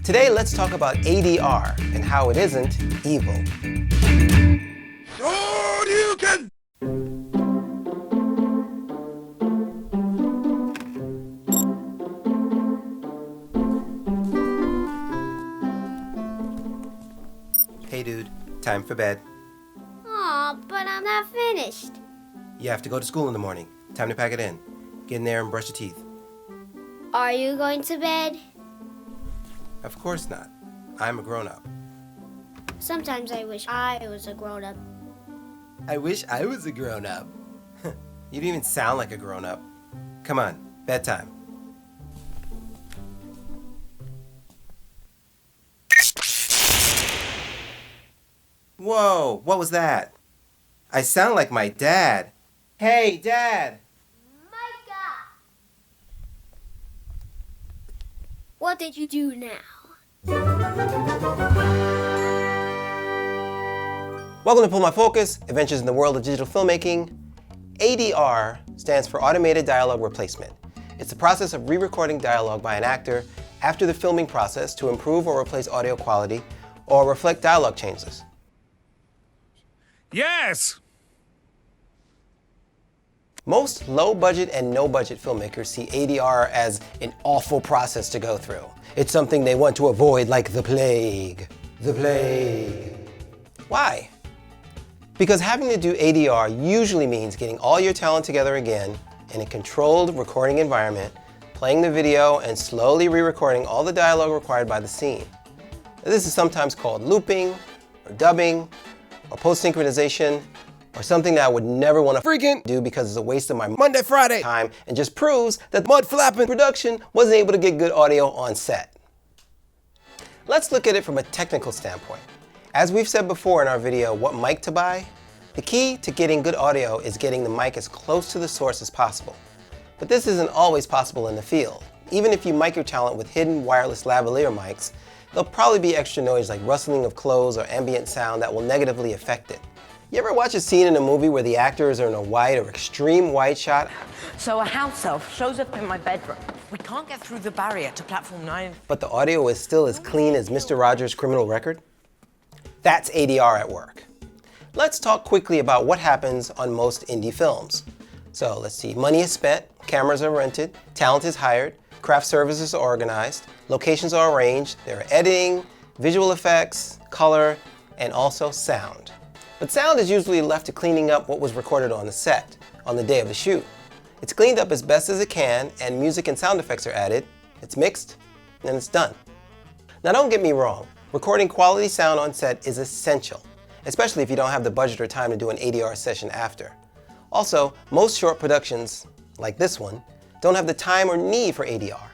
Today, let's talk about ADR and how it isn't evil. Hey dude, time for bed. Aw, but I'm not finished. You have to go to school in the morning. Time to pack it in. Get in there and brush your teeth. Are you going to bed? Of course not. I'm a grown-up. Sometimes I wish I was a grown-up. I wish I was a grown-up. You don't even sound like a grown-up. Come on, bedtime. Whoa, what was that? I sound like my dad. Hey, Dad! Micah! What did you do now? Welcome to Pull My Focus, Adventures in the World of Digital Filmmaking. ADR stands for Automated Dialogue Replacement. It's the process of re-recording dialogue by an actor after the filming process to improve or replace audio quality or reflect dialogue changes. Yes! Most low-budget and no-budget filmmakers see ADR as an awful process to go through. It's something they want to avoid like the plague. The plague. Why? Because having to do ADR usually means getting all your talent together again in a controlled recording environment, playing the video, and slowly re-recording all the dialogue required by the scene. This is sometimes called looping, or dubbing, or post-synchronization, or something that I would never want to freaking do because it's a waste of my Monday, Friday time and just proves that mud flapping production wasn't able to get good audio on set. Let's look at it from a technical standpoint. As we've said before in our video, what mic to buy, the key to getting good audio is getting the mic as close to the source as possible. But this isn't always possible in the field. Even if you mic your talent with hidden wireless lavalier mics, there'll probably be extra noise like rustling of clothes or ambient sound that will negatively affect it. You ever watch a scene in a movie where the actors are in a wide or extreme wide shot? So a house elf shows up in my bedroom. We can't get through the barrier to platform 9. But the audio is still as clean as Mr. Rogers' criminal record? That's ADR at work. Let's talk quickly about what happens on most indie films. So let's see, money is spent, cameras are rented, talent is hired, craft services are organized, locations are arranged, there are editing, visual effects, color, and also sound. But sound is usually left to cleaning up what was recorded on the set, on the day of the shoot. It's cleaned up as best as it can, and music and sound effects are added, it's mixed, and it's done. Now don't get me wrong, recording quality sound on set is essential, especially if you don't have the budget or time to do an ADR session after. Also, most short productions, like this one, don't have the time or need for ADR.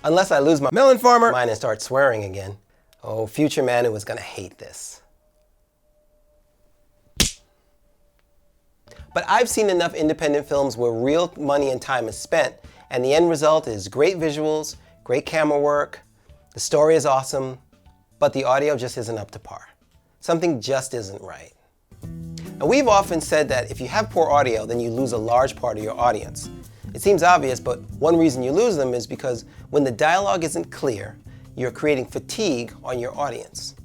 Unless I lose my melon farmer mind and start swearing again. Oh, future Manu is gonna hate this. But I've seen enough independent films where real money and time is spent, and the end result is great visuals, great camera work, the story is awesome, but the audio just isn't up to par. Something just isn't right. And we've often said that if you have poor audio, then you lose a large part of your audience. It seems obvious, but one reason you lose them is because when the dialogue isn't clear, you're creating fatigue on your audience.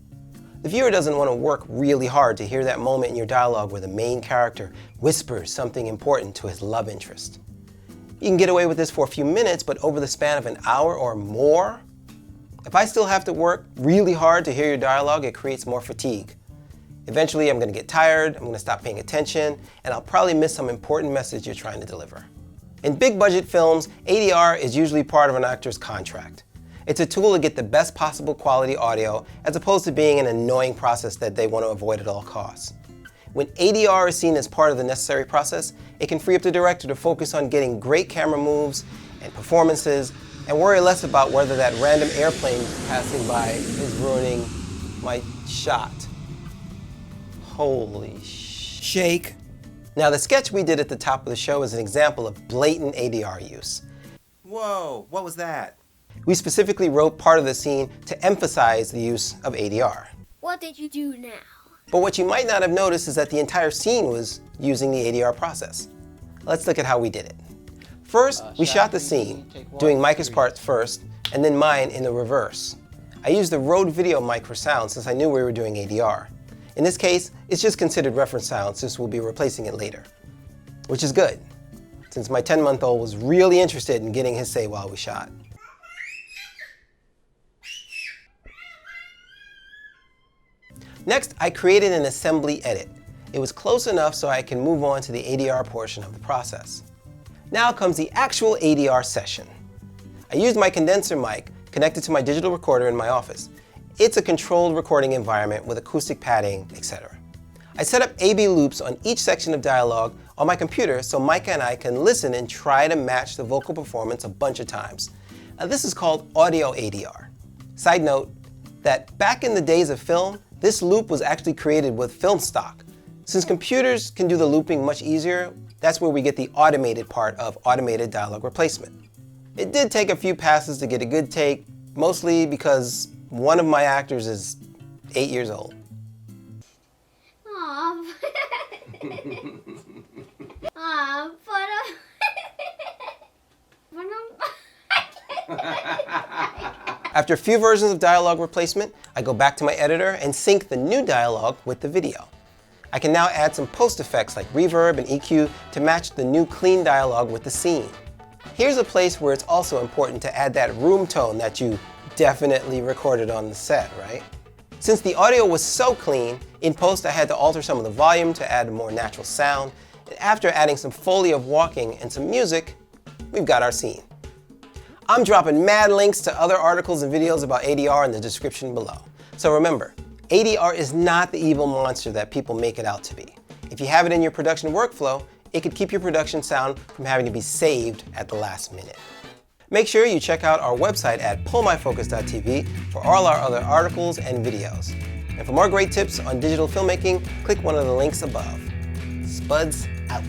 The viewer doesn't want to work really hard to hear that moment in your dialogue where the main character whispers something important to his love interest. You can get away with this for a few minutes, but over the span of an hour or more, if I still have to work really hard to hear your dialogue, it creates more fatigue. Eventually, I'm going to get tired, I'm going to stop paying attention, and I'll probably miss some important message you're trying to deliver. In big budget films, ADR is usually part of an actor's contract. It's a tool to get the best possible quality audio as opposed to being an annoying process that they want to avoid at all costs. When ADR is seen as part of the necessary process, it can free up the director to focus on getting great camera moves and performances and worry less about whether that random airplane passing by is ruining my shot. Holy shake. Now the sketch we did at the top of the show is an example of blatant ADR use. Whoa, what was that? We specifically wrote part of the scene to emphasize the use of ADR. What did you do now? But what you might not have noticed is that the entire scene was using the ADR process. Let's look at how we did it. First, we shot the scene, doing Micah's parts first, and then mine in the reverse. I used the Rode video mic for sound since I knew we were doing ADR. In this case, it's just considered reference sound since we'll be replacing it later. Which is good, since my 10-month-old was really interested in getting his say while we shot. Next, I created an assembly edit. It was close enough so I can move on to the ADR portion of the process. Now comes the actual ADR session. I used my condenser mic connected to my digital recorder in my office. It's a controlled recording environment with acoustic padding, etc. I set up A/B loops on each section of dialogue on my computer so Micah and I can listen and try to match the vocal performance a bunch of times. Now, this is called audio ADR. Side note, that back in the days of film, this loop was actually created with film stock. Since computers can do the looping much easier, that's where we get the automated part of automated dialogue replacement. It did take a few passes to get a good take, mostly because one of my actors is 8 years old. Aw. Aw, After a few versions of dialogue replacement, I go back to my editor and sync the new dialogue with the video. I can now add some post effects like reverb and EQ to match the new clean dialogue with the scene. Here's a place where it's also important to add that room tone that you definitely recorded on the set, right? Since the audio was so clean, in post I had to alter some of the volume to add a more natural sound. And after adding some Foley of walking and some music, we've got our scene. I'm dropping mad links to other articles and videos about ADR in the description below. So remember, ADR is not the evil monster that people make it out to be. If you have it in your production workflow, it could keep your production sound from having to be saved at the last minute. Make sure you check out our website at pullmyfocus.tv for all our other articles and videos. And for more great tips on digital filmmaking, click one of the links above. Spuds out.